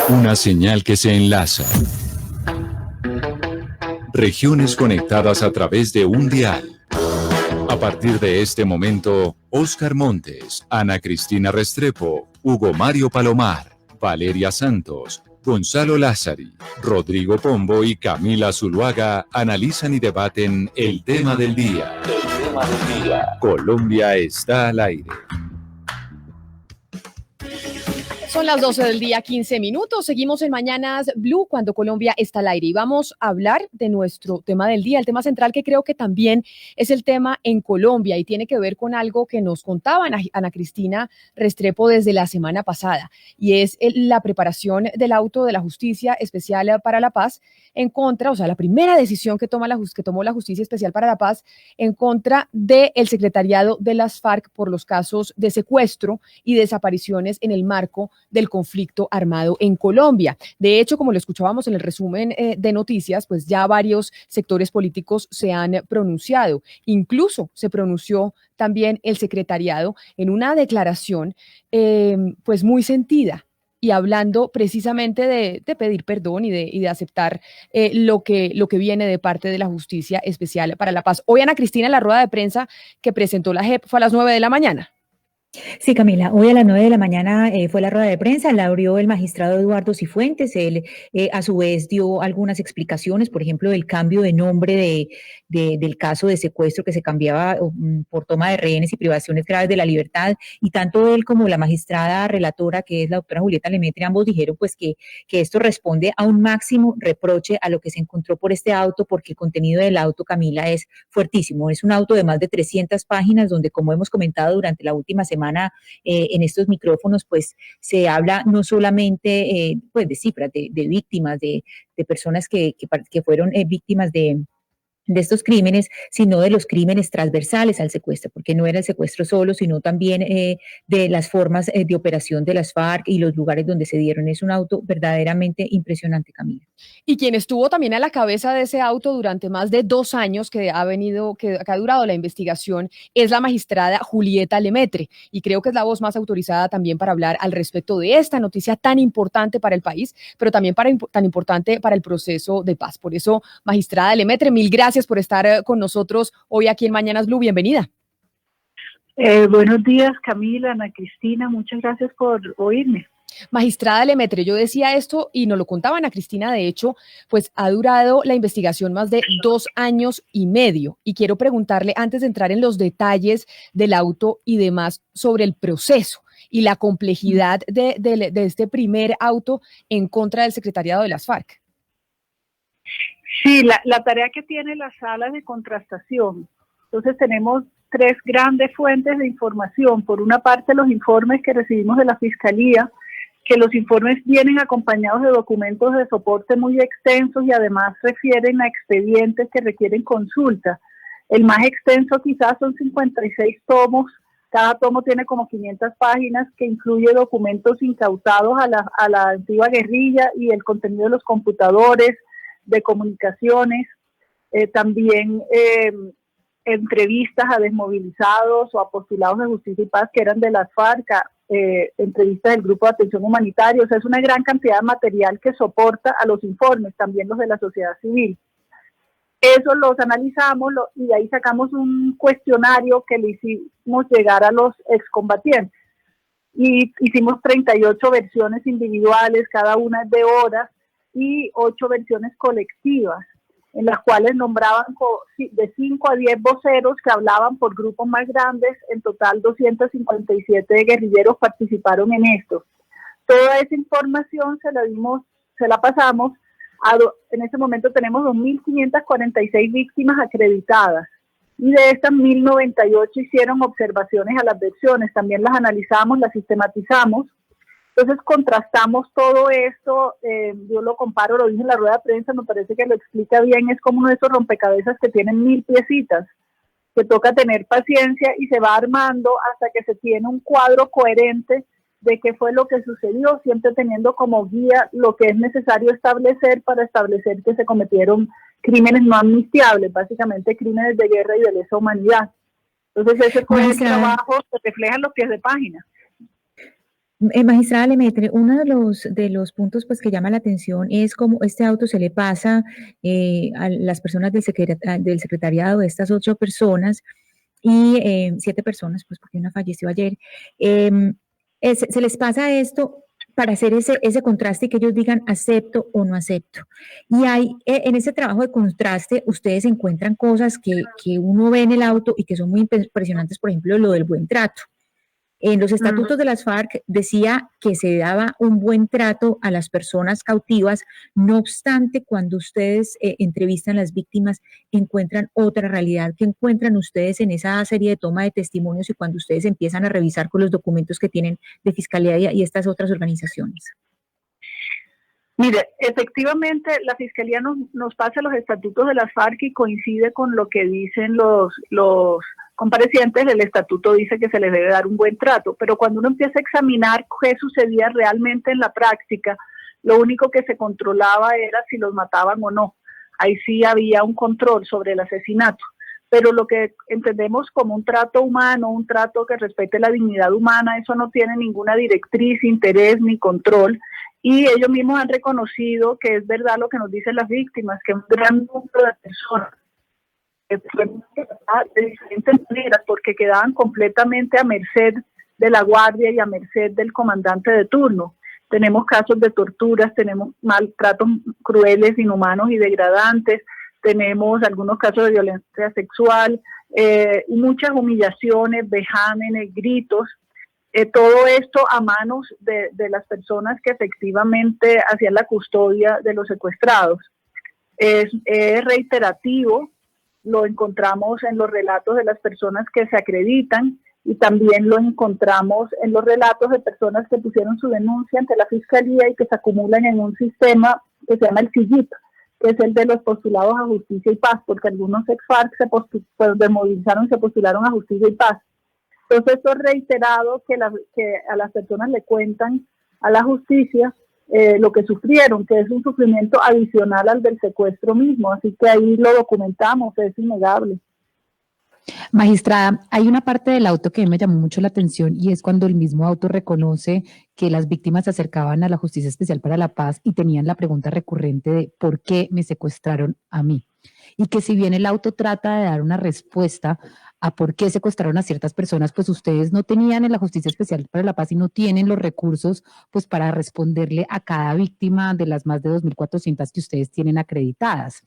Una señal que se enlaza. Regiones conectadas a través de un dial. A partir de este momento, Óscar Montes, Ana Cristina Restrepo, Hugo Mario Palomar, Valeria Santos, Gonzalo Lázari, Rodrigo Pombo y Camila Zuluaga analizan y debaten el tema del día. El tema del día. Colombia está al aire. Son las 12 del día, 15 minutos. Seguimos en Mañanas Blue cuando Colombia está al aire y vamos a hablar de nuestro tema del día, el tema central que creo que también es el tema en Colombia y tiene que ver con algo que nos contaba Ana Cristina Restrepo desde la semana pasada y es la preparación del auto de la Justicia Especial para la Paz en contra, o sea, la primera decisión que tomó la Justicia Especial para la Paz en contra del secretariado de las FARC por los casos de secuestro y desapariciones en el marco del conflicto armado en Colombia. De hecho, como lo escuchábamos en el resumen de noticias, pues ya varios sectores políticos se han pronunciado. Incluso se pronunció también el secretariado en una declaración pues muy sentida y hablando precisamente de pedir perdón y de aceptar lo que viene de parte de la Justicia Especial para la Paz. Hoy, Ana Cristina, en la rueda de prensa que presentó la JEP fue a las 9 de la mañana. Sí, Camila, hoy a las 9 de la mañana fue la rueda de prensa, la abrió el magistrado Eduardo Cifuentes. Él a su vez dio algunas explicaciones, por ejemplo, del cambio de nombre del caso de secuestro que se cambiaba por toma de rehenes y privaciones graves de la libertad, y tanto él como la magistrada relatora, que es la doctora Julieta Lemaitre, ambos dijeron pues que esto responde a un máximo reproche a lo que se encontró por este auto, porque el contenido del auto, Camila, es fuertísimo. Es un auto de más de 300 páginas donde, como hemos comentado durante la última semana, en estos micrófonos, pues se habla no solamente pues de cifras de víctimas, de personas que fueron víctimas de estos crímenes, sino de los crímenes transversales al secuestro, porque no era el secuestro solo, sino también de las formas de operación de las FARC y los lugares donde se dieron. Es un auto verdaderamente impresionante, Camila. Y quien estuvo también a la cabeza de ese auto durante más de 2 años que ha durado la investigación es la magistrada Julieta Lemaitre, y creo que es la voz más autorizada también para hablar al respecto de esta noticia tan importante para el país, pero también tan importante para el proceso de paz. Por eso, magistrada Lemaitre, mil gracias por estar con nosotros hoy aquí en Mañanas Blue. Bienvenida. Buenos días, Camila, Ana Cristina, muchas gracias por oírme. Magistrada Lemaitre, yo decía esto y nos lo contaba Ana Cristina, de hecho, pues ha durado la investigación más de 2 años y medio, y quiero preguntarle, antes de entrar en los detalles del auto y demás, sobre el proceso y la complejidad de este primer auto en contra del secretariado de las FARC. Sí, la tarea que tiene la sala de contrastación. Entonces tenemos 3 grandes fuentes de información. Por una parte, los informes que recibimos de la Fiscalía, que los informes vienen acompañados de documentos de soporte muy extensos y además refieren a expedientes que requieren consulta. El más extenso quizás son 56 tomos. Cada tomo tiene como 500 páginas, que incluye documentos incautados a la antigua guerrilla y el contenido de los computadores, de comunicaciones, también entrevistas a desmovilizados o a postulados de justicia y paz que eran de las FARC, entrevistas del Grupo de Atención Humanitaria. O sea, es una gran cantidad de material que soporta a los informes, también los de la sociedad civil. Eso los analizamos y de ahí sacamos un cuestionario que le hicimos llegar a los excombatientes. Y hicimos 38 versiones individuales, cada una de horas, y 8 versiones colectivas, en las cuales nombraban de 5 a 10 voceros que hablaban por grupos más grandes. En total 257 guerrilleros participaron en esto. Toda esa información se la pasamos, en este momento tenemos 2.546 víctimas acreditadas, y de estas 1.098 hicieron observaciones a las versiones, también las analizamos, las sistematizamos. Entonces contrastamos todo esto, yo lo comparo, lo dije en la rueda de prensa, me parece que lo explica bien, es como uno de esos rompecabezas que tienen 1000 piecitas, que toca tener paciencia y se va armando hasta que se tiene un cuadro coherente de qué fue lo que sucedió, siempre teniendo como guía lo que es necesario establecer para establecer que se cometieron crímenes no amnistiables, básicamente crímenes de guerra y de lesa humanidad. Entonces ese fue el trabajo que refleja en los pies de página. Magistrada Lemaitre, uno de los puntos pues que llama la atención es cómo este auto se le pasa a las personas del secretariado, de estas 8 personas y 7 personas, pues porque una falleció ayer, se les pasa esto para hacer ese contraste y que ellos digan acepto o no acepto. Y hay, en ese trabajo de contraste, ustedes encuentran cosas que uno ve en el auto y que son muy impresionantes, por ejemplo, lo del buen trato. En los estatutos de las FARC decía que se daba un buen trato a las personas cautivas, no obstante, cuando ustedes entrevistan a las víctimas, encuentran otra realidad. ¿Qué encuentran ustedes en esa serie de toma de testimonios y cuando ustedes empiezan a revisar con los documentos que tienen de Fiscalía y estas otras organizaciones? Mire, efectivamente la Fiscalía nos pasa los estatutos de las FARC y coincide con lo que dicen los comparecientes. El estatuto dice que se les debe dar un buen trato, pero cuando uno empieza a examinar qué sucedía realmente en la práctica, lo único que se controlaba era si los mataban o no. Ahí sí había un control sobre el asesinato, pero lo que entendemos como un trato humano, un trato que respete la dignidad humana, eso no tiene ninguna directriz, interés ni control. Y ellos mismos han reconocido que es verdad lo que nos dicen las víctimas, que un gran número de personas de diferentes maneras, porque quedaban completamente a merced de la guardia y a merced del comandante de turno. Tenemos casos de torturas, tenemos maltratos crueles, inhumanos y degradantes, tenemos algunos casos de violencia sexual, muchas humillaciones, vejámenes, gritos. Todo esto a manos de las personas que efectivamente hacían la custodia de los secuestrados. Es reiterativo, lo encontramos en los relatos de las personas que se acreditan y también lo encontramos en los relatos de personas que pusieron su denuncia ante la Fiscalía y que se acumulan en un sistema que se llama el CIGIP, que es el de los postulados a justicia y paz, porque algunos ex-FARC se desmovilizaron y se postularon a justicia y paz. Entonces, esto es reiterado que a las personas le cuentan a la justicia lo que sufrieron, que es un sufrimiento adicional al del secuestro mismo. Así que ahí lo documentamos, es innegable. Magistrada, hay una parte del auto que me llamó mucho la atención y es cuando el mismo auto reconoce que las víctimas se acercaban a la Justicia Especial para la Paz y tenían la pregunta recurrente de ¿por qué me secuestraron a mí? Y que si bien el auto trata de dar una respuesta a por qué secuestraron a ciertas personas, pues ustedes no tenían en la Justicia Especial para la Paz y no tienen los recursos pues para responderle a cada víctima de las más de 2.400 que ustedes tienen acreditadas.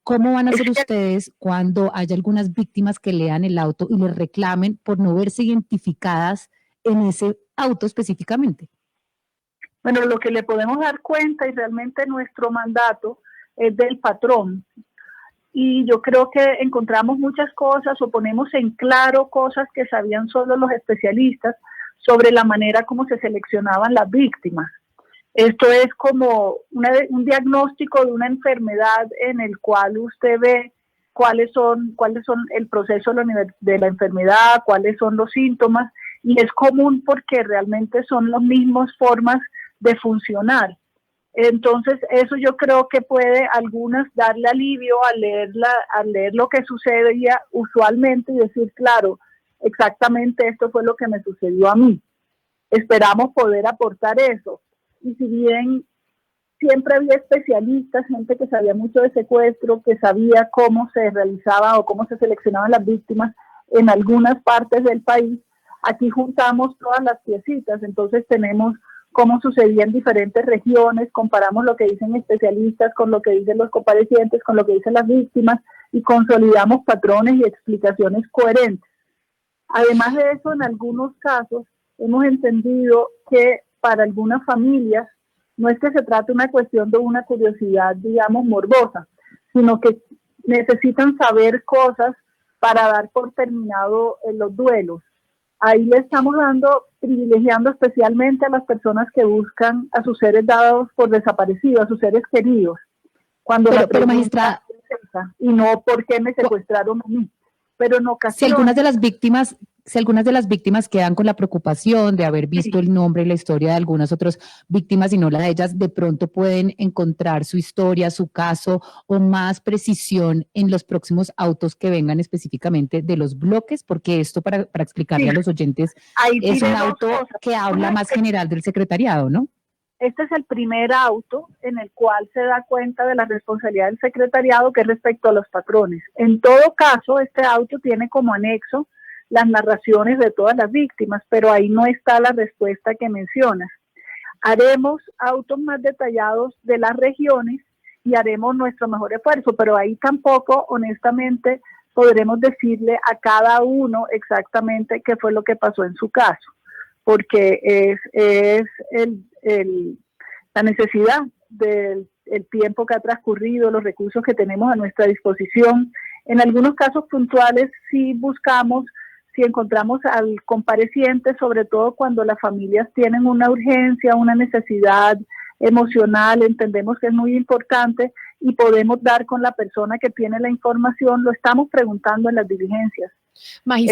¿Cómo van a hacer ustedes cuando haya algunas víctimas que lean el auto y les reclamen por no verse identificadas en ese auto específicamente? Bueno, lo que le podemos dar cuenta y realmente nuestro mandato es del patrón. Y yo creo que encontramos muchas cosas o ponemos en claro cosas que sabían solo los especialistas sobre la manera como se seleccionaban las víctimas. Esto es como un diagnóstico de una enfermedad en el cual usted ve cuáles son el proceso de la enfermedad, cuáles son los síntomas, y es común porque realmente son las mismas formas de funcionar. Entonces, eso yo creo que puede a algunas darle alivio al leer lo que sucedía usualmente y decir, claro, exactamente esto fue lo que me sucedió a mí. Esperamos poder aportar eso. Y si bien siempre había especialistas, gente que sabía mucho de secuestro, que sabía cómo se realizaba o cómo se seleccionaban las víctimas en algunas partes del país, aquí juntamos todas las piecitas, entonces tenemos cómo sucedía en diferentes regiones, comparamos lo que dicen especialistas con lo que dicen los comparecientes, con lo que dicen las víctimas y consolidamos patrones y explicaciones coherentes. Además de eso, en algunos casos hemos entendido que para algunas familias no es que se trate una cuestión de una curiosidad, digamos, morbosa, sino que necesitan saber cosas para dar por terminado los duelos. Ahí le estamos privilegiando especialmente a las personas que buscan a sus seres dados por desaparecidos, a sus seres queridos. Cuando pero magistrada, y no por qué me secuestraron a mí. Pero en ocasiones, si algunas de las víctimas si algunas de las víctimas quedan con la preocupación de haber visto el nombre y la historia de algunas otras víctimas y no la de ellas, de pronto pueden encontrar su historia, su caso o más precisión en los próximos autos que vengan específicamente de los bloques, porque esto para explicarle a los oyentes es un auto que habla más general del secretariado, ¿no? Este es el primer auto en el cual se da cuenta de la responsabilidad del secretariado que es respecto a los patrones. En todo caso, este auto tiene como anexo las narraciones de todas las víctimas, pero ahí no está la respuesta que mencionas. Haremos autos más detallados de las regiones y haremos nuestro mejor esfuerzo, pero ahí tampoco, honestamente, podremos decirle a cada uno exactamente qué fue lo que pasó en su caso, porque es la necesidad del tiempo que ha transcurrido, los recursos que tenemos a nuestra disposición. En algunos casos puntuales sí buscamos, si encontramos al compareciente, sobre todo cuando las familias tienen una urgencia, una necesidad emocional, entendemos que es muy importante y podemos dar con la persona que tiene la información, lo estamos preguntando en las diligencias.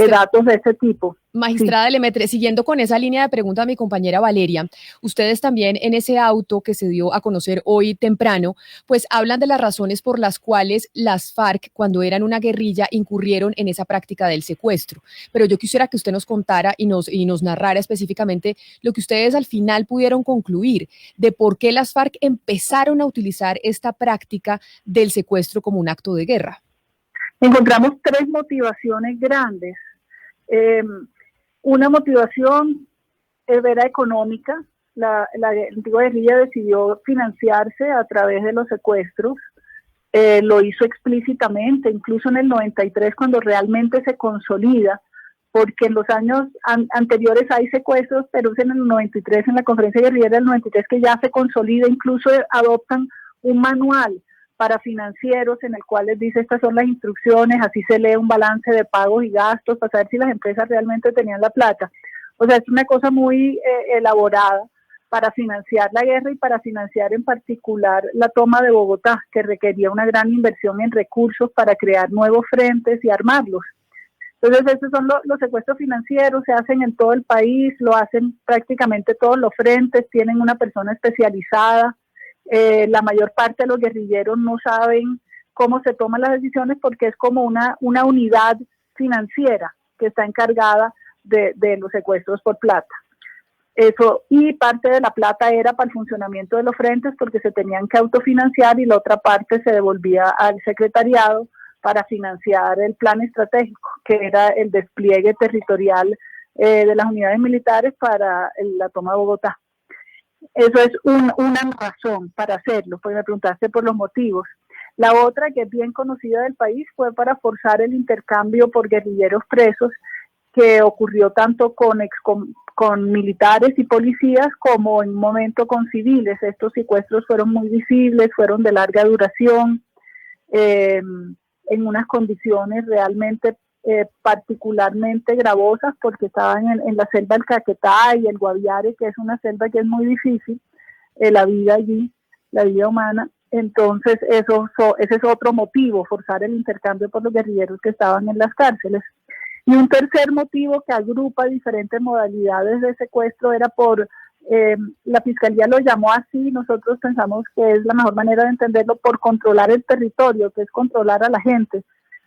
Datos de ese tipo. Magistrada Lemaitre, siguiendo con esa línea de pregunta a mi compañera Valeria, ustedes también en ese auto que se dio a conocer hoy temprano, pues hablan de las razones por las cuales las FARC, cuando eran una guerrilla, incurrieron en esa práctica del secuestro. Pero yo quisiera que usted nos contara y nos narrara específicamente lo que ustedes al final pudieron concluir de por qué las FARC empezaron a utilizar esta práctica del secuestro como un acto de guerra. Encontramos tres motivaciones grandes. Una motivación era económica. La antigua guerrilla decidió financiarse a través de los secuestros. Lo hizo explícitamente, incluso en el 93, cuando realmente se consolida, porque en los años anteriores hay secuestros, pero es en el 93, en la conferencia guerrillera del 93, que ya se consolida, incluso adoptan un manual para financieros en el cual les dice estas son las instrucciones, así se lee un balance de pagos y gastos para saber si las empresas realmente tenían la plata. O sea, es una cosa muy elaborada para financiar la guerra y para financiar en particular la toma de Bogotá, que requería una gran inversión en recursos para crear nuevos frentes y armarlos. Entonces, esos son los secuestros financieros, se hacen en todo el país, lo hacen prácticamente todos los frentes, tienen una persona especializada. La mayor parte de los guerrilleros no saben cómo se toman las decisiones porque es como una unidad financiera que está encargada de los secuestros por plata. Eso, y parte de la plata era para el funcionamiento de los frentes porque se tenían que autofinanciar y la otra parte se devolvía al secretariado para financiar el plan estratégico, que era el despliegue territorial de las unidades militares para la toma de Bogotá. Eso es una razón para hacerlo, pues me preguntaste por los motivos. La otra, que es bien conocida del país, fue para forzar el intercambio por guerrilleros presos, que ocurrió tanto con militares y policías como en un momento con civiles. Estos secuestros fueron muy visibles, fueron de larga duración, en unas condiciones realmente particularmente gravosas porque estaban en la selva del Caquetá y el Guaviare, que es una selva que es muy difícil, la vida allí, la vida humana. Entonces ese es otro motivo, forzar el intercambio por los guerrilleros que estaban en las cárceles. Y un tercer motivo que agrupa diferentes modalidades de secuestro era por, la Fiscalía lo llamó así, nosotros pensamos que es la mejor manera de entenderlo, por controlar el territorio, que es controlar a la gente.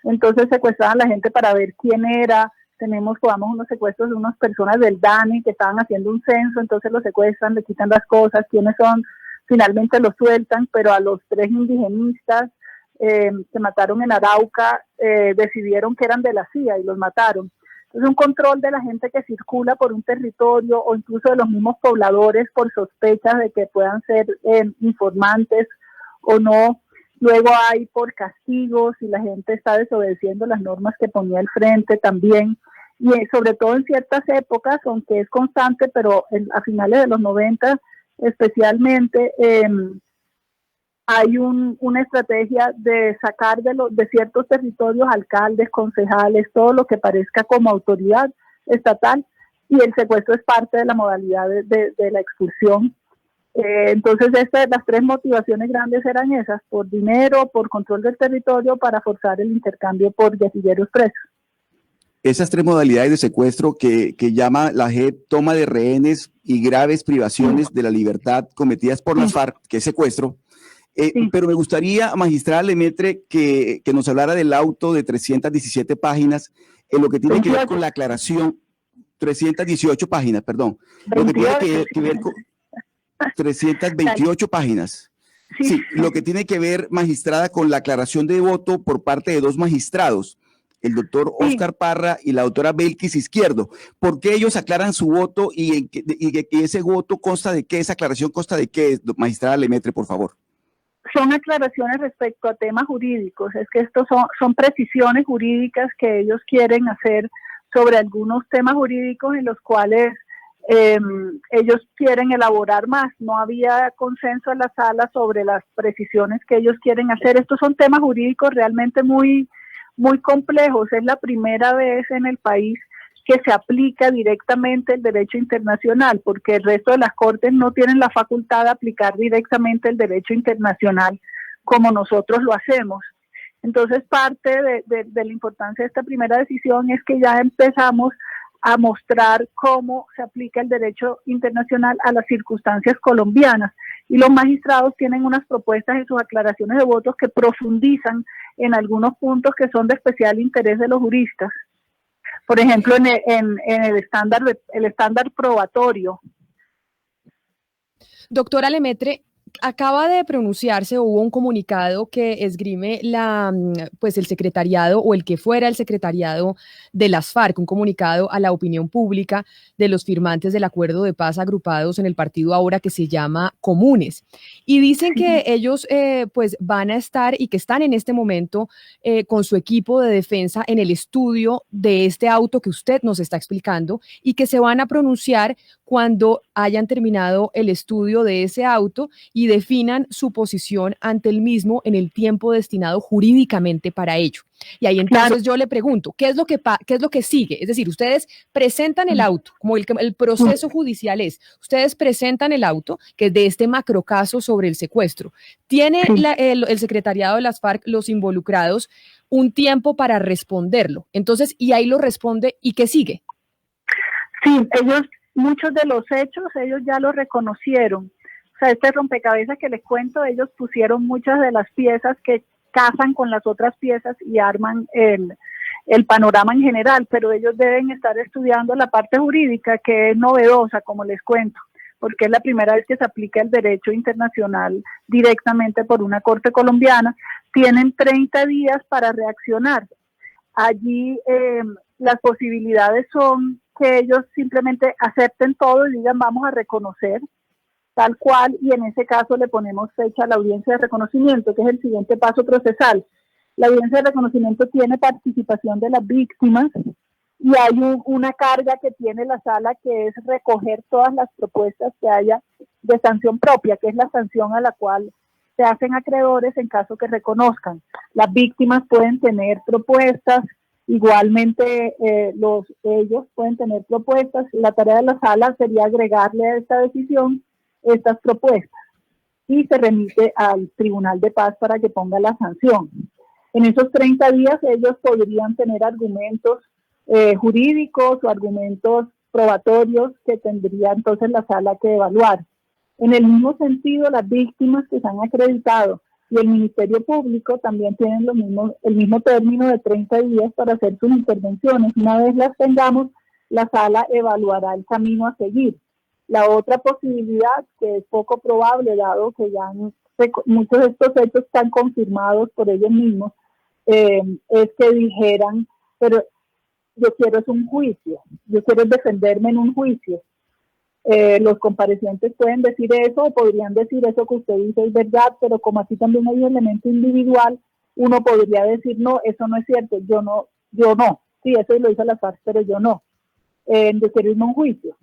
Entonces secuestraban a la gente para ver quién era. Tenemos unos secuestros de unas personas del DANI que estaban haciendo un censo, entonces los secuestran, le quitan las cosas, quiénes son, finalmente los sueltan, pero a los 3 indigenistas que mataron en Arauca, decidieron que eran de la CIA y los mataron. Entonces un control de la gente que circula por un territorio o incluso de los mismos pobladores por sospechas de que puedan ser informantes o no. Luego hay por castigos, si la gente está desobedeciendo las normas que ponía el frente también, y sobre todo en ciertas épocas, aunque es constante, pero a finales de los 90 especialmente, hay una estrategia de sacar de ciertos territorios alcaldes, concejales, todo lo que parezca como autoridad estatal, y el secuestro es parte de la modalidad de la expulsión. Entonces las 3 motivaciones grandes eran esas: por dinero, por control del territorio, para forzar el intercambio por guerrilleros presos. esas tres modalidades de secuestro que llama la JEP, toma de rehenes y graves privaciones de la libertad cometidas por las FARC, que es secuestro. Pero me gustaría, magistrada Lemaitre, que nos hablara del auto de 317 páginas, en lo que tiene que ver con la aclaración, 318 páginas, perdón, lo que tiene que ver con 328 páginas. Sí, lo que tiene que ver, magistrada, con la aclaración de voto por parte de dos magistrados, el doctor Óscar Parra y la doctora Belkis Izquierdo. ¿Por qué ellos aclaran su voto y ese voto consta de qué? ¿Esa aclaración consta de qué, magistrada Lemaitre, por favor? Son aclaraciones respecto a temas jurídicos, es que estos son precisiones jurídicas que ellos quieren hacer sobre algunos temas jurídicos en los cuales ellos quieren elaborar más. No había consenso en la sala sobre las precisiones que ellos quieren hacer. Estos son temas jurídicos realmente muy, muy complejos. Es la primera vez en el país que se aplica directamente el derecho internacional, porque el resto de las cortes no tienen la facultad de aplicar directamente el derecho internacional como nosotros lo hacemos. Entonces, parte de la importancia de esta primera decisión es que ya empezamos a mostrar cómo se aplica el derecho internacional a las circunstancias colombianas. Y los magistrados tienen unas propuestas en sus aclaraciones de votos que profundizan en algunos puntos que son de especial interés de los juristas. Por ejemplo, en el estándar probatorio. Doctora Lemaitre, acaba de pronunciarse, hubo un comunicado que esgrime pues el secretariado o el que fuera el secretariado de las FARC, un comunicado a la opinión pública de los firmantes del acuerdo de paz agrupados en el partido ahora que se llama Comunes. Y dicen que ellos pues van a estar y que están en este momento con su equipo de defensa en el estudio de este auto que usted nos está explicando y que se van a pronunciar cuando hayan terminado el estudio de ese auto y definan su posición ante el mismo en el tiempo destinado jurídicamente para ello. Y ahí entonces yo le pregunto, ¿qué es lo que sigue? Es decir, ustedes presentan el auto, como el proceso judicial es, ustedes presentan el auto, que es de este macrocaso sobre el secuestro. ¿Tiene el secretariado de las FARC, los involucrados, un tiempo para responderlo? Entonces, y ahí lo responde, ¿y qué sigue? Sí, muchos de los hechos, ellos ya lo reconocieron. O sea, este rompecabezas que les cuento, ellos pusieron muchas de las piezas que casan con las otras piezas y arman el panorama en general, pero ellos deben estar estudiando la parte jurídica, que es novedosa, como les cuento, porque es la primera vez que se aplica el derecho internacional directamente por una corte colombiana. Tienen 30 días para reaccionar. Allí las posibilidades son que ellos simplemente acepten todo y digan vamos a reconocer tal cual, y en ese caso le ponemos fecha a la audiencia de reconocimiento, que es el siguiente paso procesal. La audiencia de reconocimiento tiene participación de las víctimas y hay una carga que tiene la sala, que es recoger todas las propuestas que haya de sanción propia, que es la sanción a la cual se hacen acreedores en caso que reconozcan. Las víctimas pueden tener propuestas, igualmente ellos pueden tener propuestas. La tarea de la sala sería agregarle a esta decisión estas propuestas y se remite al Tribunal de Paz para que ponga la sanción. En esos 30 días ellos podrían tener argumentos jurídicos o argumentos probatorios que tendría entonces la sala que evaluar. En el mismo sentido, las víctimas que se han acreditado y el Ministerio Público también tienen el mismo término de 30 días para hacer sus intervenciones. Una vez las tengamos, la sala evaluará el camino a seguir. La otra posibilidad, que es poco probable, dado que ya muchos de estos hechos están confirmados por ellos mismos, es que dijeran, pero yo quiero es un juicio, yo quiero defenderme en un juicio. Los comparecientes pueden decir eso, o podrían decir eso que usted dice es verdad, pero como aquí también hay un elemento individual, uno podría decir, no, eso no es cierto, yo no, sí, eso lo hizo la FARC, pero yo no, yo quiero irme a un juicio.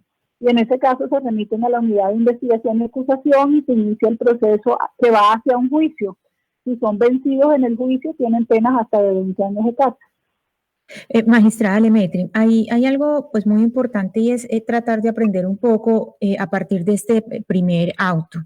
Y en ese caso se remiten a la unidad de investigación y acusación y se inicia el proceso que va hacia un juicio. Si son vencidos en el juicio, tienen penas hasta de 20 años de cárcel. Magistrada Lemaitre, hay algo pues muy importante y es tratar de aprender un poco a partir de este primer auto.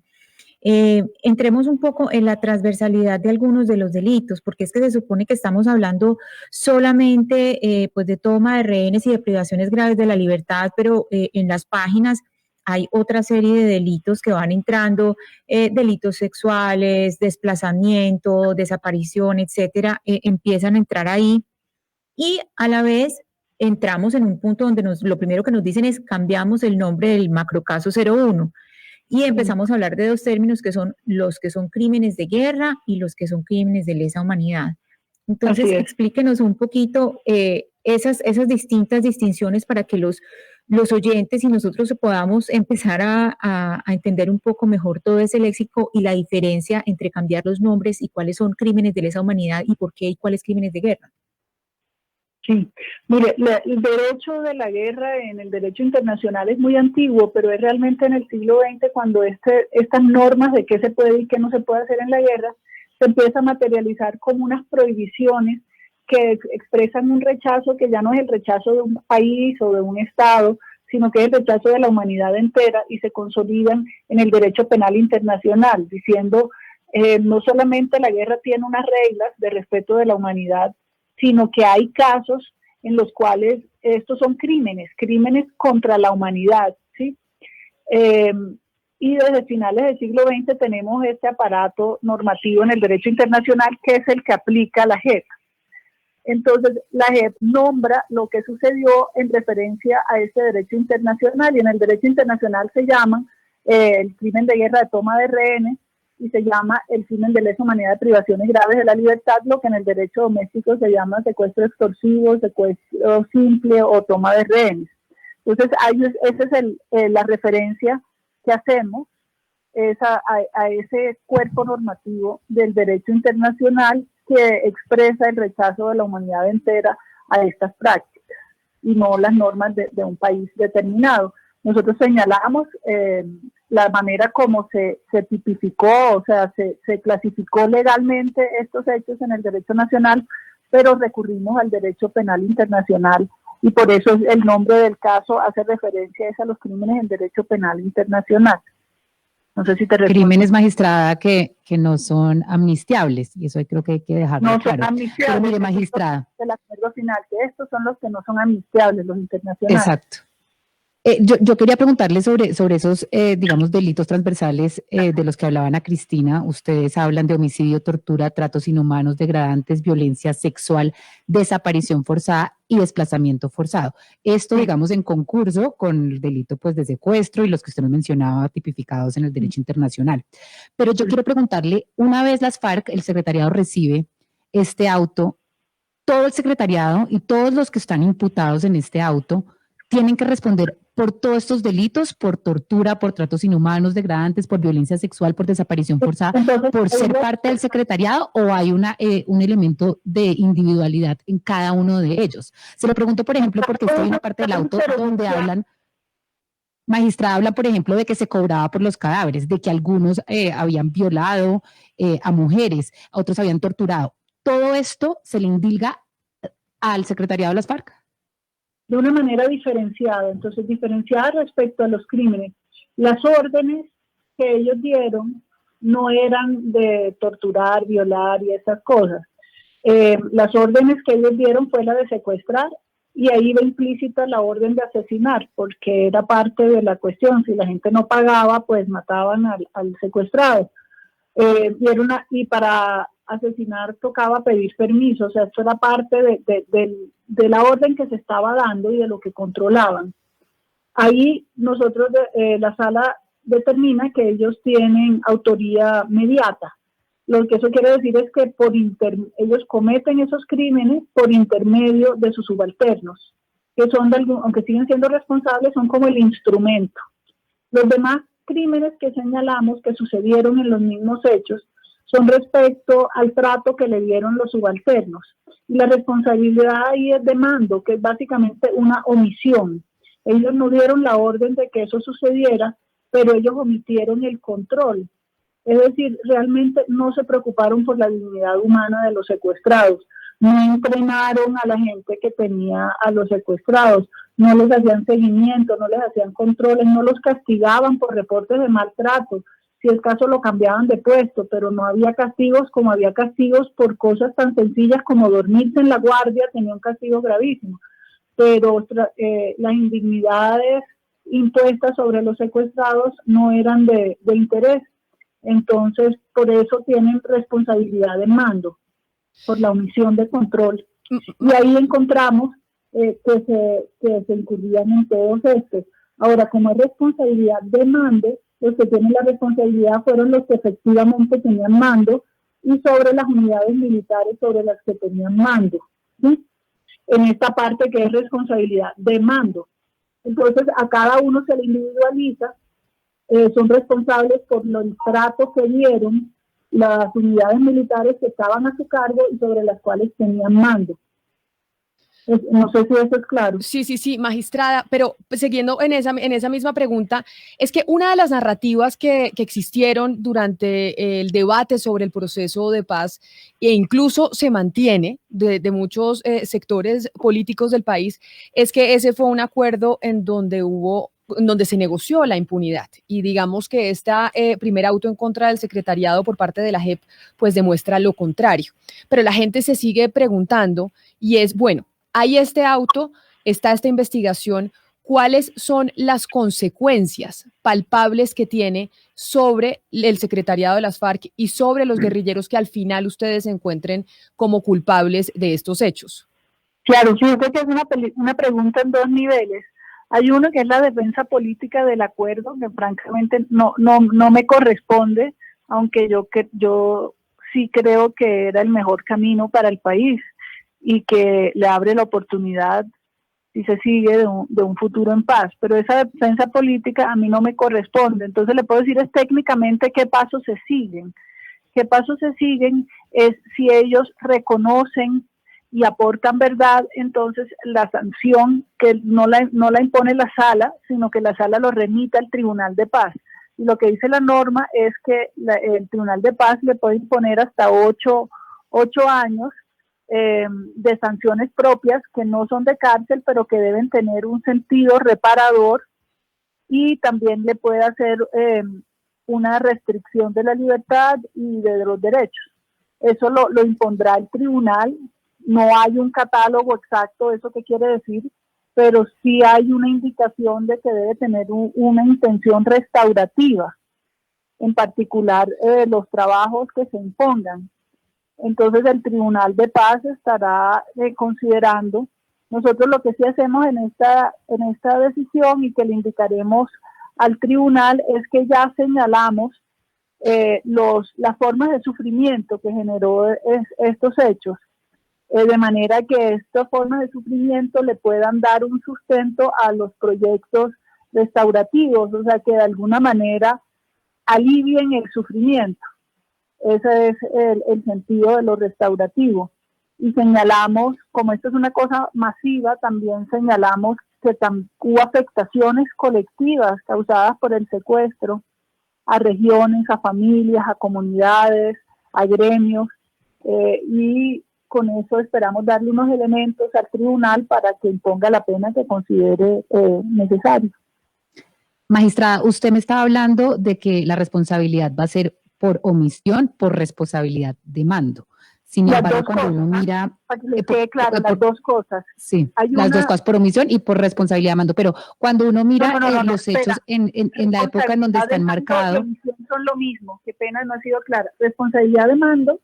entremos un poco en la transversalidad de algunos de los delitos, porque es que se supone que estamos hablando solamente pues de toma de rehenes y de privaciones graves de la libertad, pero en las páginas hay otra serie de delitos que van entrando, delitos sexuales, desplazamiento, desaparición, etcétera, empiezan a entrar ahí y a la vez entramos en un punto donde lo primero que nos dicen es cambiamos el nombre del macrocaso 01 y empezamos a hablar de dos términos que son los que son crímenes de guerra y los que son crímenes de lesa humanidad. Entonces, explíquenos un poquito esas distintas distinciones para que los oyentes y nosotros podamos empezar a entender un poco mejor todo ese léxico y la diferencia entre cambiar los nombres y cuáles son crímenes de lesa humanidad y por qué y cuáles crímenes de guerra. Sí, mire, el derecho de la guerra en el derecho internacional es muy antiguo, pero es realmente en el siglo XX cuando estas normas de qué se puede y qué no se puede hacer en la guerra se empieza a materializar como unas prohibiciones que expresan un rechazo que ya no es el rechazo de un país o de un estado, sino que es el rechazo de la humanidad entera y se consolidan en el derecho penal internacional, diciendo no solamente la guerra tiene unas reglas de respeto de la humanidad, sino que hay casos en los cuales estos son crímenes contra la humanidad, ¿sí? Y desde finales del siglo XX tenemos este aparato normativo en el derecho internacional que es el que aplica la JEP. Entonces, la JEP nombra lo que sucedió en referencia a ese derecho internacional, y en el derecho internacional se llama el crimen de guerra de toma de rehenes, y se llama el crimen de lesa humanidad de privaciones graves de la libertad, lo que en el derecho doméstico se llama secuestro extorsivo, secuestro simple o toma de rehenes. Entonces, esa es la referencia que hacemos a ese cuerpo normativo del derecho internacional que expresa el rechazo de la humanidad entera a estas prácticas y no las normas de un país determinado. Nosotros señalamos la manera como se tipificó, o sea, se clasificó legalmente estos hechos en el derecho nacional, pero recurrimos al derecho penal internacional y por eso el nombre del caso hace referencia a los crímenes en derecho penal internacional. No sé si te respondo. Crímenes, magistrada, que no son amnistiables, y eso creo que hay que dejarlo claro. No son amnistiables. Pero mire, magistrada. El acuerdo final, que estos son los que no son amnistiables, los internacionales. Exacto. Yo quería preguntarle sobre esos, digamos, delitos transversales de los que hablaba Ana Cristina. Ustedes hablan de homicidio, tortura, tratos inhumanos, degradantes, violencia sexual, desaparición forzada y desplazamiento forzado. Esto, digamos, en concurso con el delito pues, de secuestro y los que usted nos mencionaba tipificados en el derecho internacional. Pero yo quiero preguntarle, una vez las FARC, el secretariado recibe este auto, todo el secretariado y todos los que están imputados en este auto tienen que responder por todos estos delitos, por tortura, por tratos inhumanos, degradantes, por violencia sexual, por desaparición forzada, por ser parte del secretariado, o hay un elemento de individualidad en cada uno de ellos. Se lo pregunto, por ejemplo, porque hay una parte del auto donde hablan, magistrada habla, por ejemplo, de que se cobraba por los cadáveres, de que algunos habían violado a mujeres, otros habían torturado. Todo esto se le indilga al secretariado de las FARC. De una manera diferenciada, entonces diferenciada respecto a los crímenes. Las órdenes que ellos dieron no eran de torturar, violar y esas cosas. Las órdenes que ellos dieron fue la de secuestrar y ahí va implícita la orden de asesinar, porque era parte de la cuestión. Si la gente no pagaba, pues mataban al secuestrado. Y para asesinar tocaba pedir permiso, o sea, esto era parte de la orden que se estaba dando y de lo que controlaban. Ahí nosotros, la sala determina que ellos tienen autoría mediata. Lo que eso quiere decir es que ellos cometen esos crímenes por intermedio de sus subalternos, que son, aunque siguen siendo responsables, son como el instrumento. Los demás crímenes que señalamos que sucedieron en los mismos hechos son respecto al trato que le dieron los subalternos. Y la responsabilidad ahí es de mando, que es básicamente una omisión. Ellos no dieron la orden de que eso sucediera, pero ellos omitieron el control. Es decir, realmente no se preocuparon por la dignidad humana de los secuestrados. No entrenaron a la gente que tenía a los secuestrados, no les hacían seguimiento, no les hacían controles, no los castigaban por reportes de maltrato, si es caso lo cambiaban de puesto, pero no había castigos como había castigos por cosas tan sencillas como dormirse en la guardia, tenía un castigo gravísimo, pero las indignidades impuestas sobre los secuestrados no eran de interés, entonces por eso tienen responsabilidad de mando, por la omisión de control, y ahí encontramos que se incurrían en todos estos. Ahora, como es responsabilidad de mando, los que tienen la responsabilidad fueron los que efectivamente tenían mando y sobre las unidades militares sobre las que tenían mando, ¿sí? En esta parte que es responsabilidad de mando. Entonces, a cada uno se le individualiza, son responsables por el trato que dieron las unidades militares que estaban a su cargo y sobre las cuales tenían mando. No sé si eso es claro. Sí, magistrada, pero siguiendo en esa misma pregunta, es que una de las narrativas que existieron durante el debate sobre el proceso de paz e incluso se mantiene de muchos sectores políticos del país, es que ese fue un acuerdo en donde se negoció la impunidad y digamos que esta primer auto en contra del secretariado por parte de la JEP pues demuestra lo contrario, pero la gente se sigue preguntando y es, bueno, hay este auto, está esta investigación, ¿cuáles son las consecuencias palpables que tiene sobre el secretariado de las FARC y sobre los guerrilleros que al final ustedes se encuentren como culpables de estos hechos? Claro, fíjate que es una pregunta en dos niveles. Hay uno que es la defensa política del acuerdo, que francamente no me corresponde, aunque yo sí creo que era el mejor camino para el país y que le abre la oportunidad, si se sigue, de un futuro en paz. Pero esa defensa política a mí no me corresponde. Entonces le puedo decir es técnicamente qué pasos se siguen. ¿Qué pasos se siguen? Es si ellos reconocen y aportan verdad, entonces la sanción que no la impone la sala, sino que la sala lo remite al Tribunal de Paz. Y lo que dice la norma es que el Tribunal de Paz le puede imponer hasta 8 años de sanciones propias que no son de cárcel, pero que deben tener un sentido reparador, y también le puede hacer una restricción de la libertad y de los derechos. Eso lo impondrá el tribunal. No hay un catálogo exacto de eso que quiere decir, pero sí hay una indicación de que debe tener una intención restaurativa, en particular los trabajos que se impongan. Entonces el Tribunal de Paz estará considerando. Nosotros lo que sí hacemos en esta decisión y que le indicaremos al tribunal es que ya señalamos las formas de sufrimiento que generó estos hechos, de manera que estas formas de sufrimiento le puedan dar un sustento a los proyectos restaurativos, o sea, que de alguna manera alivien el sufrimiento. Ese es el sentido de lo restaurativo. Y señalamos, como esto es una cosa masiva, también señalamos que hubo afectaciones colectivas causadas por el secuestro a regiones, a familias, a comunidades, a gremios, y con eso esperamos darle unos elementos al tribunal para que imponga la pena que considere necesario. Magistrada, usted me estaba hablando de que la responsabilidad va a ser por omisión, por responsabilidad de mando. Sin embargo, cuando uno mira... Para que le quede claro, las dos cosas. Sí, las dos cosas, por omisión y por responsabilidad de mando. Pero cuando uno mira los hechos en la época en donde están marcados... Omisión son lo mismo, qué pena no ha sido clara. Responsabilidad de mando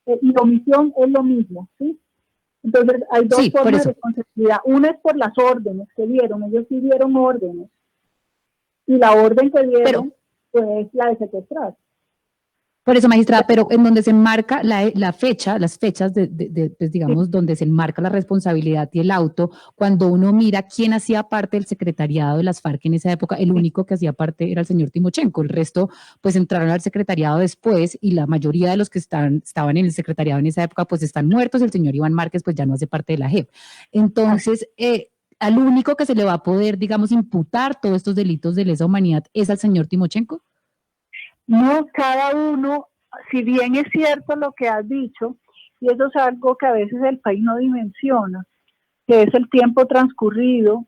y omisión es lo mismo, ¿sí? Entonces hay dos formas de responsabilidad. Una es por las órdenes que dieron, ellos sí dieron órdenes. Y la orden que dieron pues la de secuestrar. Por eso, magistrada, pero en donde se marca la fecha, las fechas pues, digamos, donde se marca la responsabilidad y el auto, cuando uno mira quién hacía parte del secretariado de las FARC en esa época, el único que hacía parte era el señor Timochenko, el resto pues entraron al secretariado después y la mayoría de los que estaban en el secretariado en esa época pues están muertos, el señor Iván Márquez pues ya no hace parte de la JEP. Entonces, al único que se le va a poder, digamos, imputar todos estos delitos de lesa humanidad es al señor Timochenko. No, cada uno, si bien es cierto lo que has dicho, y eso es algo que a veces el país no dimensiona, que es el tiempo transcurrido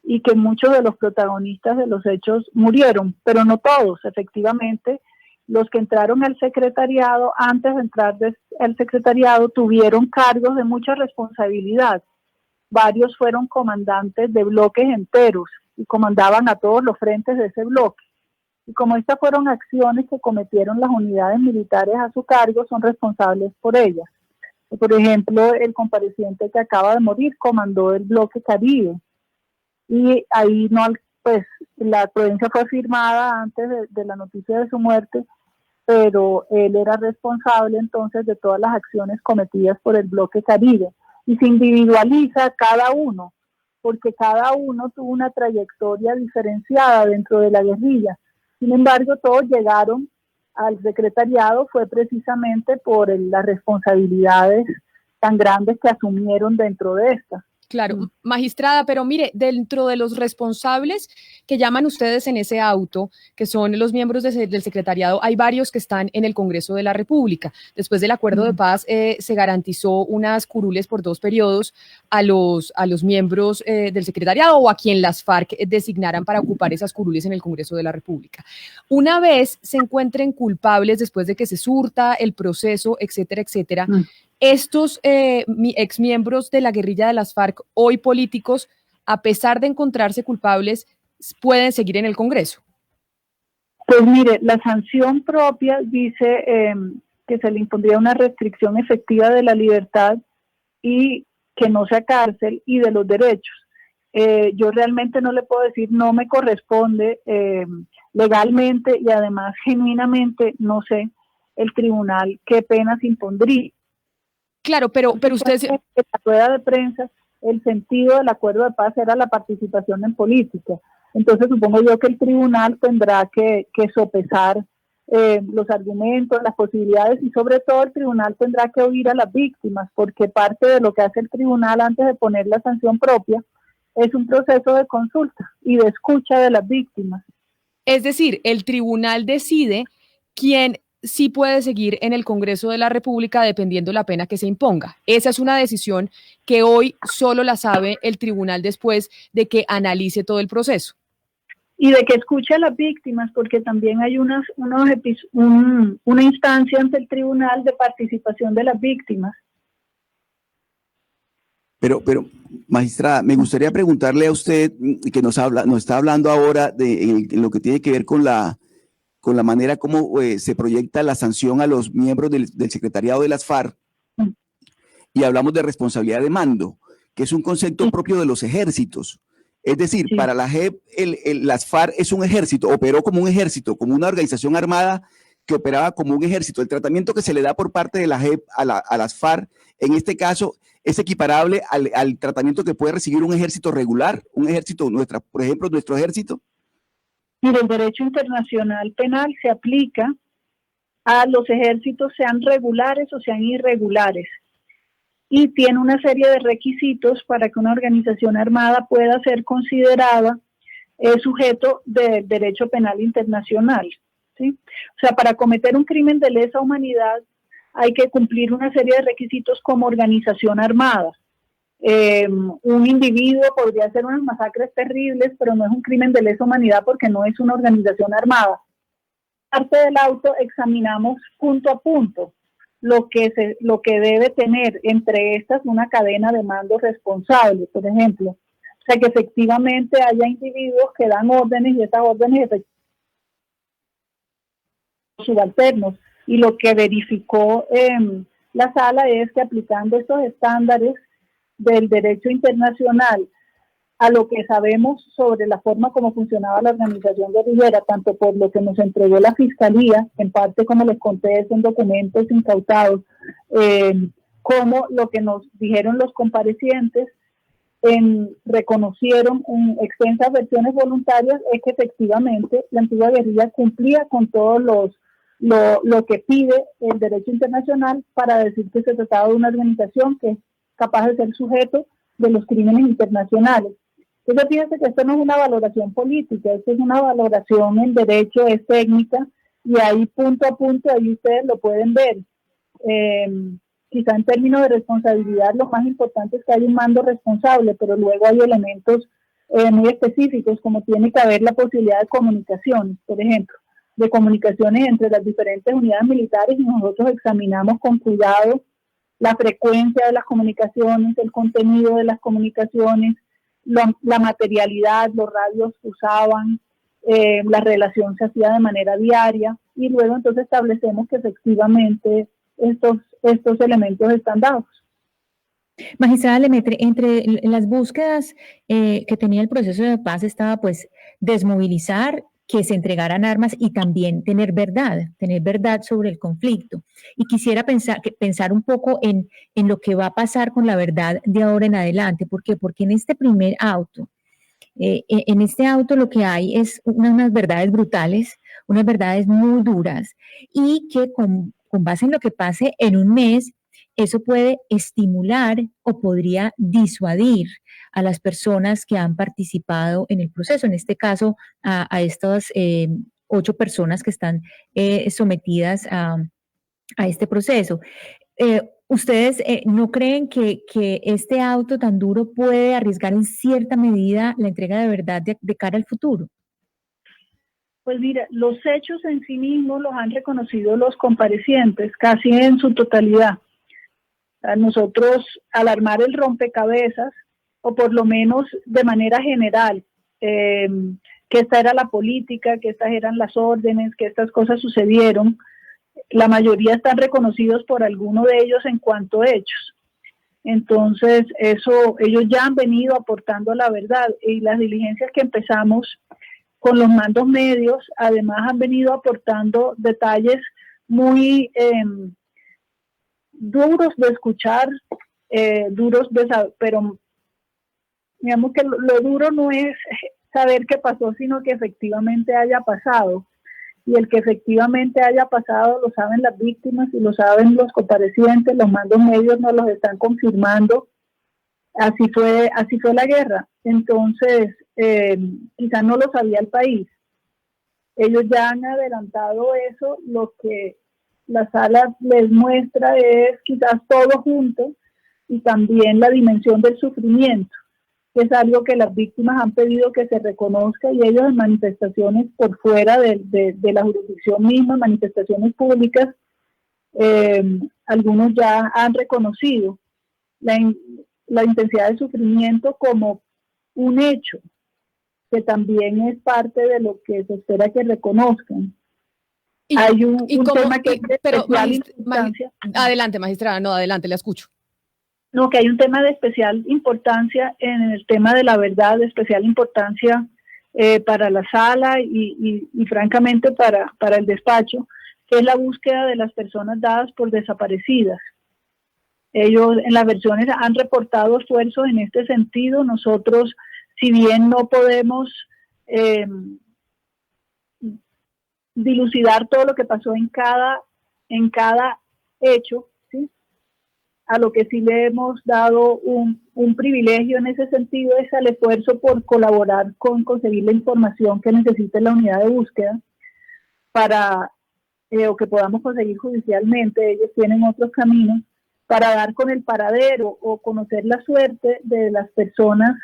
y que muchos de los protagonistas de los hechos murieron, pero no todos, efectivamente. Los que entraron al secretariado, antes de entrar al secretariado, tuvieron cargos de mucha responsabilidad. Varios fueron comandantes de bloques enteros y comandaban a todos los frentes de ese bloque. Y como estas fueron acciones que cometieron las unidades militares a su cargo, son responsables por ellas. Por ejemplo, el compareciente que acaba de morir comandó el bloque Caribe. Y ahí no, pues la prudencia fue firmada antes de la noticia de su muerte, pero él era responsable entonces de todas las acciones cometidas por el bloque Caribe. Y se individualiza cada uno, porque cada uno tuvo una trayectoria diferenciada dentro de la guerrilla. Sin embargo, todos llegaron al secretariado fue precisamente por las responsabilidades tan grandes que asumieron dentro de esta. Claro, magistrada, pero mire, dentro de los responsables que llaman ustedes en ese auto, que son los miembros del secretariado, hay varios que están en el Congreso de la República. Después del acuerdo de paz se garantizó unas curules por 2 periodos a los miembros del secretariado o a quien las FARC designaran para ocupar esas curules en el Congreso de la República. Una vez se encuentren culpables después de que se surta el proceso, etcétera, etcétera, estos exmiembros de la guerrilla de las FARC, hoy políticos, a pesar de encontrarse culpables, pueden seguir en el Congreso. Pues mire, la sanción propia dice que se le impondría una restricción efectiva de la libertad y que no sea cárcel y de los derechos. Yo realmente no le puedo decir, no me corresponde legalmente y además genuinamente no sé el tribunal qué penas impondría. Claro, pero usted... En la rueda de prensa, el sentido del acuerdo de paz era la participación en política. Entonces supongo yo que el tribunal tendrá que sopesar los argumentos, las posibilidades y sobre todo el tribunal tendrá que oír a las víctimas, porque parte de lo que hace el tribunal antes de poner la sanción propia es un proceso de consulta y de escucha de las víctimas. Es decir, el tribunal decide quién sí puede seguir en el Congreso de la República dependiendo la pena que se imponga. Esa es una decisión que hoy solo la sabe el tribunal después de que analice todo el proceso. Y de que escuche a las víctimas, porque también hay una instancia ante el tribunal de participación de las víctimas. Pero, magistrada, me gustaría preguntarle a usted, que nos está hablando ahora de lo que tiene que ver con la manera como se proyecta la sanción a los miembros del secretariado de las FARC, y hablamos de responsabilidad de mando, que es un concepto propio de los ejércitos. Es decir, para la JEP, las FARC es un ejército, operó como un ejército, como una organización armada que operaba como un ejército. El tratamiento que se le da por parte de la JEP a las FARC, en este caso, es equiparable al tratamiento que puede recibir un ejército regular, un ejército, por ejemplo, nuestro ejército. Mire, el derecho internacional penal se aplica a los ejércitos, sean regulares o sean irregulares, y tiene una serie de requisitos para que una organización armada pueda ser considerada sujeto del derecho penal internacional, ¿sí? O sea, para cometer un crimen de lesa humanidad hay que cumplir una serie de requisitos como organización armada. Un individuo podría hacer unas masacres terribles, pero no es un crimen de lesa humanidad porque no es una organización armada. Parte del auto examinamos punto a punto lo que debe tener entre estas una cadena de mando responsable, por ejemplo. O sea, que efectivamente haya individuos que dan órdenes y esas órdenes subalternos. Y lo que verificó la sala es que aplicando estos estándares del derecho internacional a lo que sabemos sobre la forma como funcionaba la organización guerrillera, tanto por lo que nos entregó la Fiscalía, en parte como les conté, son documentos incautados, como lo que nos dijeron los comparecientes, reconocieron en extensas versiones voluntarias, es que efectivamente la antigua guerrilla cumplía con todos lo que pide el derecho internacional para decir que se trataba de una organización que es capaz de ser sujeto de los crímenes internacionales. Entonces fíjense que esto no es una valoración política, esto es una valoración en derecho, es técnica, y ahí punto a punto, ahí ustedes lo pueden ver. Quizá en términos de responsabilidad lo más importante es que hay un mando responsable, pero luego hay elementos muy específicos, como tiene que haber la posibilidad de comunicaciones, por ejemplo, de comunicaciones entre las diferentes unidades militares, y nosotros examinamos con cuidado la frecuencia de las comunicaciones, el contenido de las comunicaciones, la materialidad, los radios que usaban, la relación se hacía de manera diaria, y luego entonces establecemos que efectivamente estos elementos están dados. Magistrada Lemaitre, entre las búsquedas que tenía el proceso de paz estaba pues desmovilizar, que se entregaran armas y también tener verdad sobre el conflicto. Y quisiera pensar un poco en lo que va a pasar con la verdad de ahora en adelante. ¿Por qué? Porque en este primer auto, en este auto lo que hay es unas verdades brutales, unas verdades muy duras, y que con base en lo que pase en un mes, eso puede estimular o podría disuadir a las personas que han participado en el proceso, en este caso a estas 8 personas que están sometidas a este proceso. ¿Ustedes no creen que este auto tan duro puede arriesgar en cierta medida la entrega de verdad de cara al futuro? Pues mira, los hechos en sí mismos los han reconocido los comparecientes casi en su totalidad. Nosotros, al armar el rompecabezas, o por lo menos de manera general, que esta era la política, que estas eran las órdenes, que estas cosas sucedieron, la mayoría están reconocidos por alguno de ellos en cuanto a hechos. Entonces, ellos ya han venido aportando la verdad, y las diligencias que empezamos con los mandos medios, además han venido aportando detalles muy duros de escuchar, duros de saber, pero digamos que lo duro no es saber qué pasó, sino que efectivamente haya pasado. Y el que efectivamente haya pasado lo saben las víctimas y lo saben los comparecientes, los mandos medios nos los están confirmando. Así fue la guerra. Entonces, quizás no lo sabía el país. Ellos ya han adelantado eso. Lo que la sala les muestra es quizás todo junto, y también la dimensión del sufrimiento, que es algo que las víctimas han pedido que se reconozca, y ellos en manifestaciones por fuera de la jurisdicción misma, manifestaciones públicas, algunos ya han reconocido la intensidad del sufrimiento como un hecho, que también es parte de lo que se espera que reconozcan. Hay un tema que es de especial importancia. Adelante, magistrada, no, adelante, la escucho. No, que hay un tema de especial importancia en el tema de la verdad, de especial importancia para la sala y francamente para el despacho, que es la búsqueda de las personas dadas por desaparecidas. Ellos en las versiones han reportado esfuerzos en este sentido. Nosotros, si bien no podemos dilucidar todo lo que pasó en cada hecho, ¿sí? A lo que sí le hemos dado un privilegio en ese sentido es al esfuerzo por colaborar con conseguir la información que necesite la unidad de búsqueda para, o que podamos conseguir judicialmente. Ellos tienen otros caminos para dar con el paradero o conocer la suerte de las personas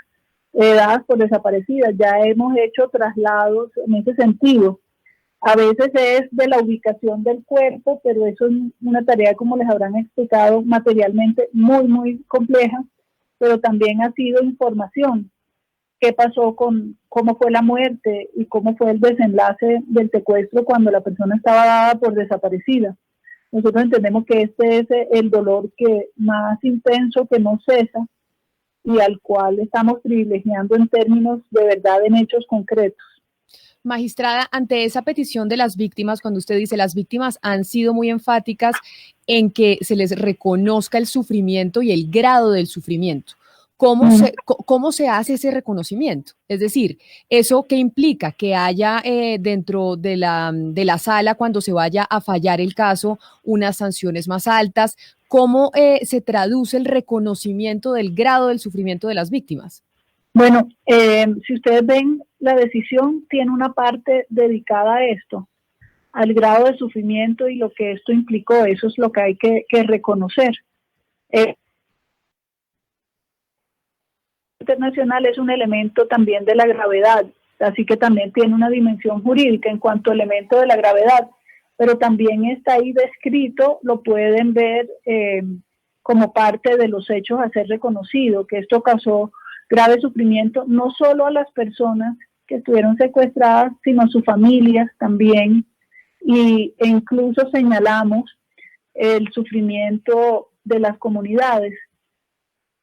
dadas por desaparecidas. Ya hemos hecho traslados en ese sentido. A veces es de la ubicación del cuerpo, pero eso es una tarea, como les habrán explicado, materialmente muy, muy compleja, pero también ha sido información. ¿Qué pasó cómo fue la muerte y cómo fue el desenlace del secuestro cuando la persona estaba dada por desaparecida? Nosotros entendemos que este es el dolor que más intenso, que no cesa, y al cual estamos privilegiando en términos de verdad en hechos concretos. Magistrada, ante esa petición de las víctimas, cuando usted dice las víctimas han sido muy enfáticas en que se les reconozca el sufrimiento y el grado del sufrimiento, ¿cómo se hace ese reconocimiento? Es decir, ¿eso qué implica? Que haya dentro de la sala, cuando se vaya a fallar el caso, unas sanciones más altas. ¿Cómo se traduce el reconocimiento del grado del sufrimiento de las víctimas? Bueno, si ustedes ven, la decisión tiene una parte dedicada a esto, al grado de sufrimiento y lo que esto implicó. Eso es lo que hay que reconocer. internacional es un elemento también de la gravedad, así que también tiene una dimensión jurídica en cuanto a elemento de la gravedad, pero también está ahí descrito, lo pueden ver como parte de los hechos a ser reconocido, que esto causó grave sufrimiento no solo a las personas que estuvieron secuestradas, sino a sus familias también, e incluso señalamos el sufrimiento de las comunidades.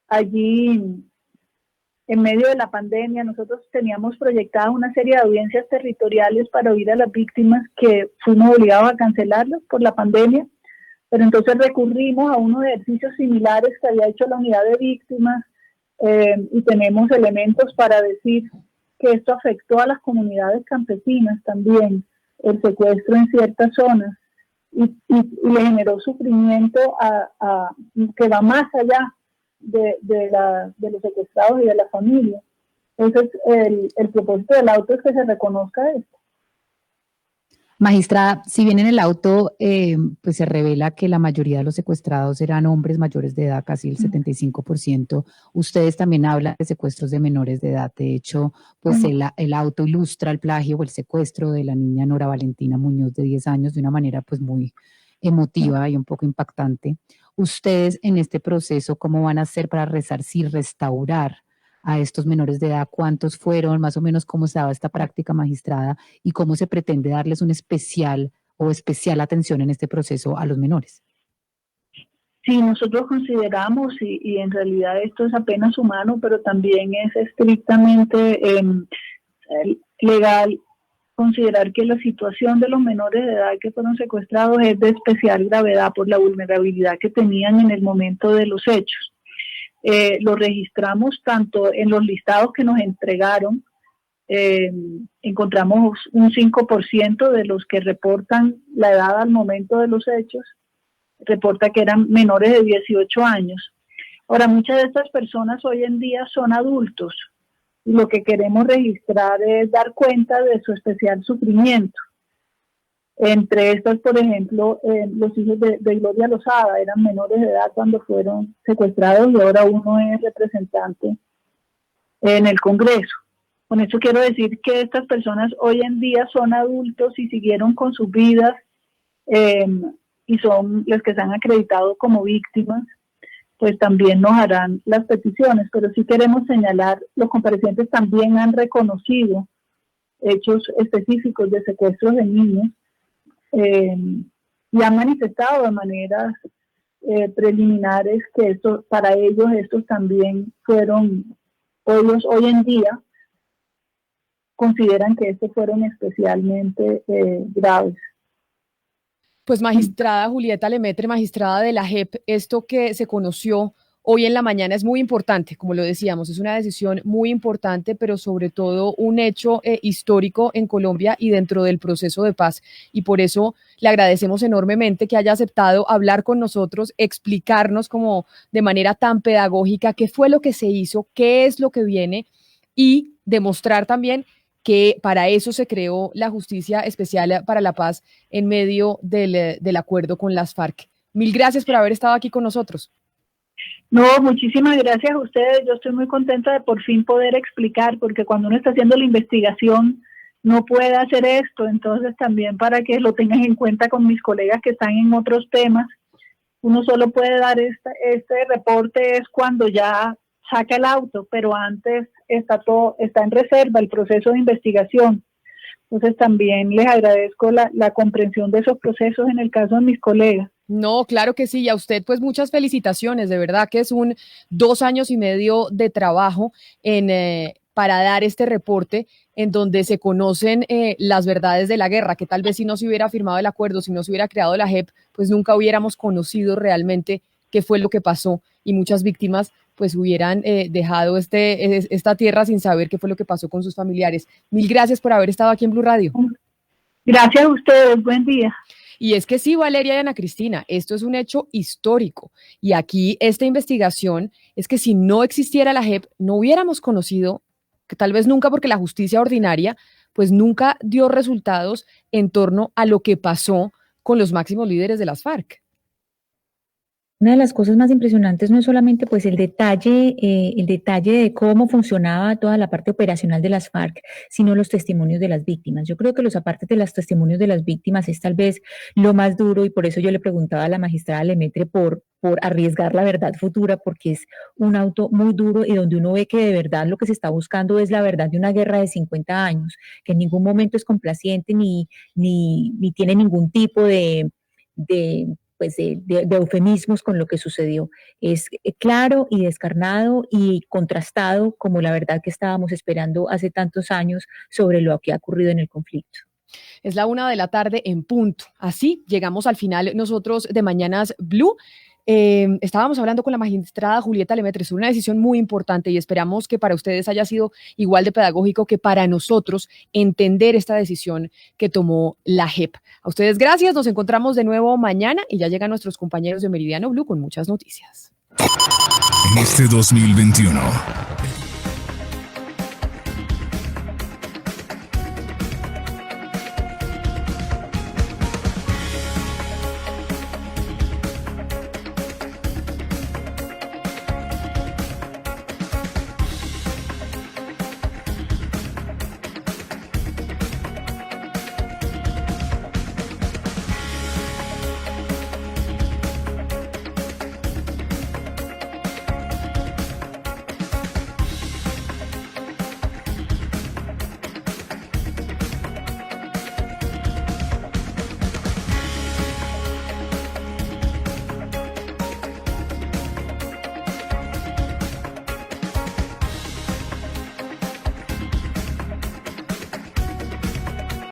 Allí, en medio de la pandemia, nosotros teníamos proyectada una serie de audiencias territoriales para oír a las víctimas que fuimos obligados a cancelarlas por la pandemia, pero entonces recurrimos a unos ejercicios similares que había hecho la unidad de víctimas y tenemos elementos para decir que esto afectó a las comunidades campesinas también, el secuestro en ciertas zonas, y le generó sufrimiento que va más allá de los secuestrados y de la familia. Entonces, el propósito del auto es que se reconozca esto. Magistrada, si bien en el auto pues se revela que la mayoría de los secuestrados eran hombres mayores de edad, casi el 75%, ustedes también hablan de secuestros de menores de edad. De hecho, pues el auto ilustra el plagio o el secuestro de la niña Nora Valentina Muñoz, de 10 años, de una manera pues muy emotiva y un poco impactante. Ustedes en este proceso, ¿cómo van a hacer para resarcir, restaurar a estos menores de edad? ¿Cuántos fueron? Más o menos, ¿cómo se daba esta práctica, magistrada? ¿Y cómo se pretende darles un especial atención en este proceso a los menores? Sí, nosotros consideramos, y en realidad esto es apenas humano, pero también es estrictamente legal, considerar que la situación de los menores de edad que fueron secuestrados es de especial gravedad por la vulnerabilidad que tenían en el momento de los hechos. Lo registramos tanto en los listados que nos entregaron, encontramos un 5% de los que reportan la edad al momento de los hechos, reporta que eran menores de 18 años. Ahora, muchas de estas personas hoy en día son adultos, y lo que queremos registrar es dar cuenta de su especial sufrimiento. Entre estas, por ejemplo, los hijos de Gloria Lozada eran menores de edad cuando fueron secuestrados y ahora uno es representante en el Congreso. Con eso quiero decir que estas personas hoy en día son adultos y siguieron con sus vidas y son los que se han acreditado como víctimas, pues también nos harán las peticiones, pero sí queremos señalar, los comparecientes también han reconocido hechos específicos de secuestros de niños, y han manifestado de maneras preliminares que esto, para ellos estos también fueron, ellos hoy en día consideran que estos fueron especialmente graves. Pues magistrada Julieta Lemaitre, magistrada de la JEP, esto que se conoció hoy en la mañana es muy importante, como lo decíamos, es una decisión muy importante, pero sobre todo un hecho histórico en Colombia y dentro del proceso de paz. Y por eso le agradecemos enormemente que haya aceptado hablar con nosotros, explicarnos como de manera tan pedagógica qué fue lo que se hizo, qué es lo que viene y demostrar también que para eso se creó la Justicia Especial para la Paz en medio del acuerdo con las FARC. Mil gracias por haber estado aquí con nosotros. No, muchísimas gracias a ustedes. Yo estoy muy contenta de por fin poder explicar, porque cuando uno está haciendo la investigación no puede hacer esto. Entonces también para que lo tengan en cuenta con mis colegas que están en otros temas, uno solo puede dar este reporte es cuando ya saca el auto, pero antes está en reserva el proceso de investigación. Entonces también les agradezco la comprensión de esos procesos en el caso de mis colegas. No, claro que sí, y a usted pues muchas felicitaciones, de verdad que es 2 años y medio de trabajo para dar este reporte en donde se conocen las verdades de la guerra, que tal vez si no se hubiera firmado el acuerdo, si no se hubiera creado la JEP, pues nunca hubiéramos conocido realmente qué fue lo que pasó y muchas víctimas pues hubieran dejado esta tierra sin saber qué fue lo que pasó con sus familiares. Mil gracias por haber estado aquí en Blue Radio. Gracias a ustedes, buen día. Y es que sí, Valeria y Ana Cristina, esto es un hecho histórico y aquí esta investigación es que si no existiera la JEP no hubiéramos conocido, que tal vez nunca porque la justicia ordinaria pues nunca dio resultados en torno a lo que pasó con los máximos líderes de las FARC. Una de las cosas más impresionantes no es solamente pues el detalle de cómo funcionaba toda la parte operacional de las FARC, sino los testimonios de las víctimas. Yo creo que los apartes de los testimonios de las víctimas es tal vez lo más duro, y por eso yo le preguntaba a la magistrada Lemaitre por arriesgar la verdad futura, porque es un auto muy duro y donde uno ve que de verdad lo que se está buscando es la verdad de una guerra de 50 años, que en ningún momento es complaciente ni tiene ningún tipo de eufemismos con lo que sucedió. Es claro y descarnado y contrastado como la verdad que estábamos esperando hace tantos años sobre lo que ha ocurrido en el conflicto. Es la 1:00 p.m. en punto. Así llegamos al final nosotros de Mañanas Blue. Estábamos hablando con la magistrada Julieta Lemaitre. Es una decisión muy importante y esperamos que para ustedes haya sido igual de pedagógico que para nosotros entender esta decisión que tomó la JEP. A ustedes gracias, nos encontramos de nuevo mañana y ya llegan nuestros compañeros de Meridiano Blue con muchas noticias. En este 2021